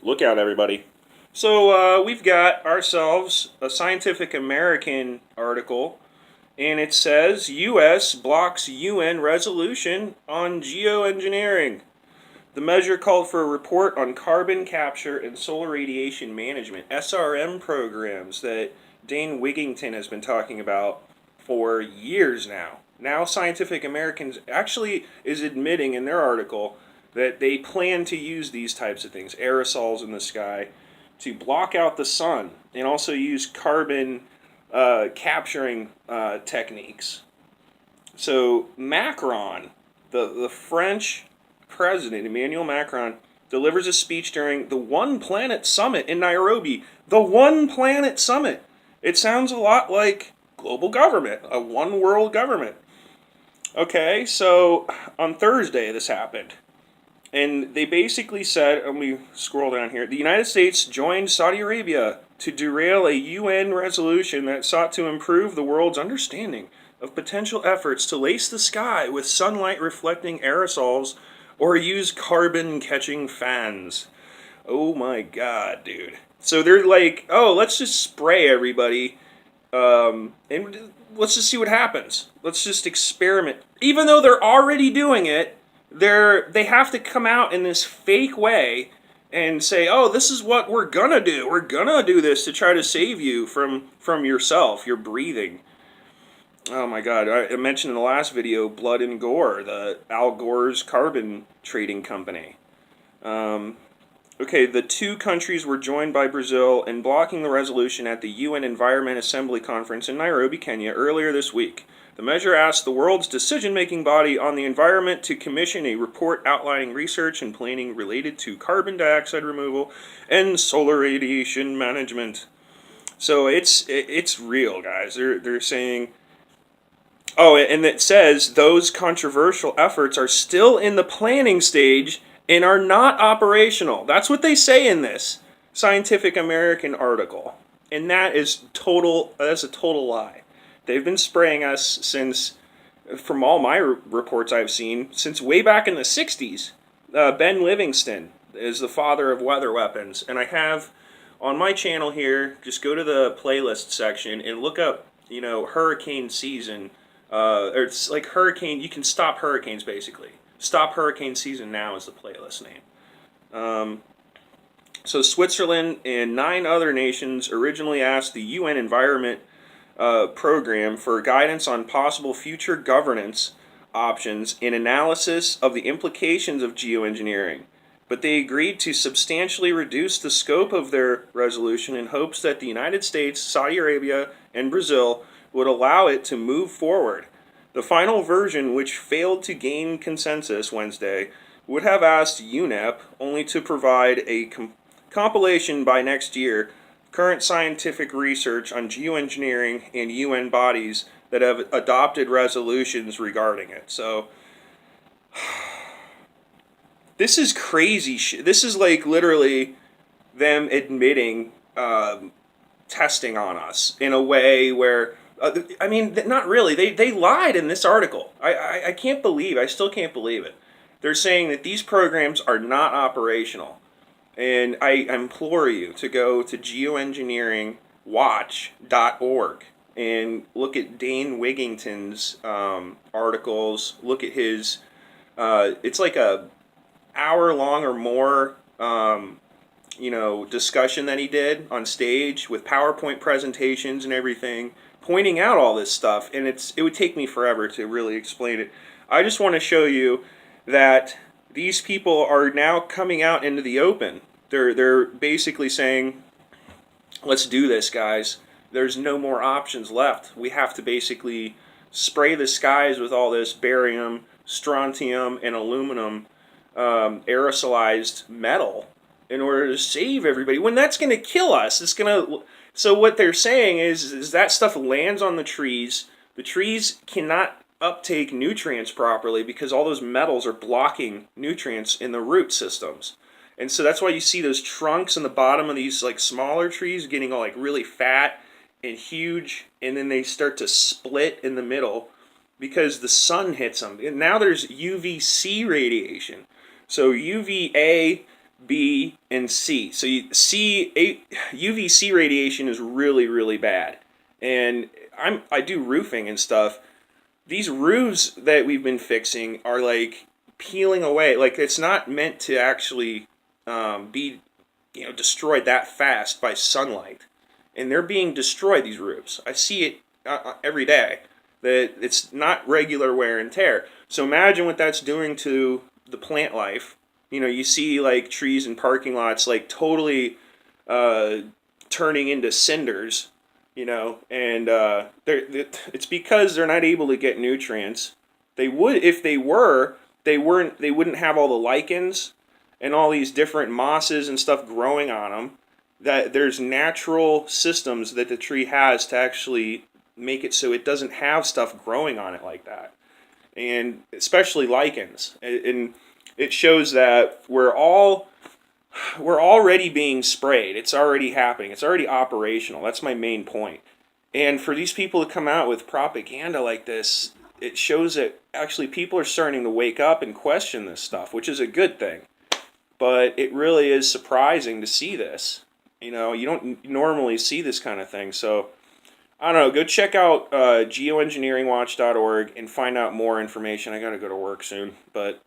Look out, everybody. So we've got ourselves a Scientific American article, and it says U.S. blocks UN resolution on geoengineering. The measure called for a report on carbon capture and solar radiation management, SRM programs that Dane Wigington has been talking about for years now. Now Scientific Americans actually is admitting in their article that they plan to use these types of things, aerosols in the sky, to block out the sun and also use carbon capturing techniques. So Macron, the French president, Emmanuel Macron, delivers a speech during the One Planet Summit in Nairobi. The One Planet Summit. It sounds a lot like global government, a one world government. Okay, so on Thursday this happened. And they basically said, and we scroll down here, the United States joined Saudi Arabia to derail a UN resolution that sought to improve the world's understanding of potential efforts to lace the sky with sunlight reflecting aerosols or use carbon catching fans. Oh my god, dude. So they're like, oh, let's just spray everybody and let's just see what happens. Let's just experiment. Even though they're already doing it, they have to come out in this fake way and say, "Oh, this is what we're gonna do. We're gonna do this to try to save you from yourself, your breathing." Oh my God! I mentioned in the last video, Blood and Gore, the Al Gore's carbon trading company. Okay, the two countries were joined by Brazil in blocking the resolution at the UN Environment Assembly Conference in Nairobi, Kenya, earlier this week. The measure asked the world's decision-making body on the environment to commission a report outlining research and planning related to carbon dioxide removal and solar radiation management. So it's real, guys. They're saying, oh, and it says those controversial efforts are still in the planning stage and are not operational. That's what they say in this Scientific American article. And that's a total lie. They've been spraying us since, from all my reports I've seen, since way back in the 60s. Ben Livingston is the father of weather weapons. And I have on my channel here, just go to the playlist section and look up, hurricane season. Or it's like hurricane, you can stop hurricanes basically. Stop Hurricane Season Now is the playlist name. So Switzerland and 9 other nations originally asked the UN Environment Program for guidance on possible future governance options and analysis of the implications of geoengineering. But they agreed to substantially reduce the scope of their resolution in hopes that the United States, Saudi Arabia, and Brazil would allow it to move forward. The final version, which failed to gain consensus Wednesday, would have asked UNEP only to provide a compilation by next year current scientific research on geoengineering and UN bodies that have adopted resolutions regarding it. So, this is crazy shit. This is like literally them admitting testing on us in a way where not really. They lied in this article. I can't believe, I still can't believe it. They're saying that these programs are not operational. And I implore you to go to geoengineeringwatch.org and look at Dane Wigington's articles. Look at his, it's like a hour long or more discussion that he did on stage with PowerPoint presentations and everything, pointing out all this stuff, and it would take me forever to really explain it. I just want to show you that these people are now coming out into the open. They're basically saying, let's do this, guys. There's no more options left. We have to basically spray the skies with all this barium, strontium, and aluminum aerosolized metal in order to save everybody, when that's going to kill us. So what they're saying is that stuff lands on the trees. The trees cannot uptake nutrients properly because all those metals are blocking nutrients in the root systems. And so that's why you see those trunks in the bottom of these like smaller trees getting all like really fat and huge, and then they start to split in the middle because the sun hits them. And now there's UVC radiation. So UVA B, and C. So UVC radiation is really, really bad. And I do roofing and stuff. These roofs that we've been fixing are like peeling away. Like it's not meant to actually be, destroyed that fast by sunlight, and they're being destroyed. These roofs, I see it every day. That it's not regular wear and tear. So imagine what that's doing to the plant life. You see like trees in parking lots like totally uh, turning into cinders, and it's because they're not able to get nutrients. They would if they were. They wouldn't have all the lichens and all these different mosses and stuff growing on them. That there's natural systems that the tree has to actually make it so it doesn't have stuff growing on it like that, and especially lichens. And it shows that we're already being sprayed. It's already happening. It's already operational. That's my main point. And for these people to come out with propaganda like this, it shows that actually people are starting to wake up and question this stuff, which is a good thing. But it really is surprising to see this. You don't normally see this kind of thing. So, I don't know. Go check out geoengineeringwatch.org and find out more information. I got to go to work soon. But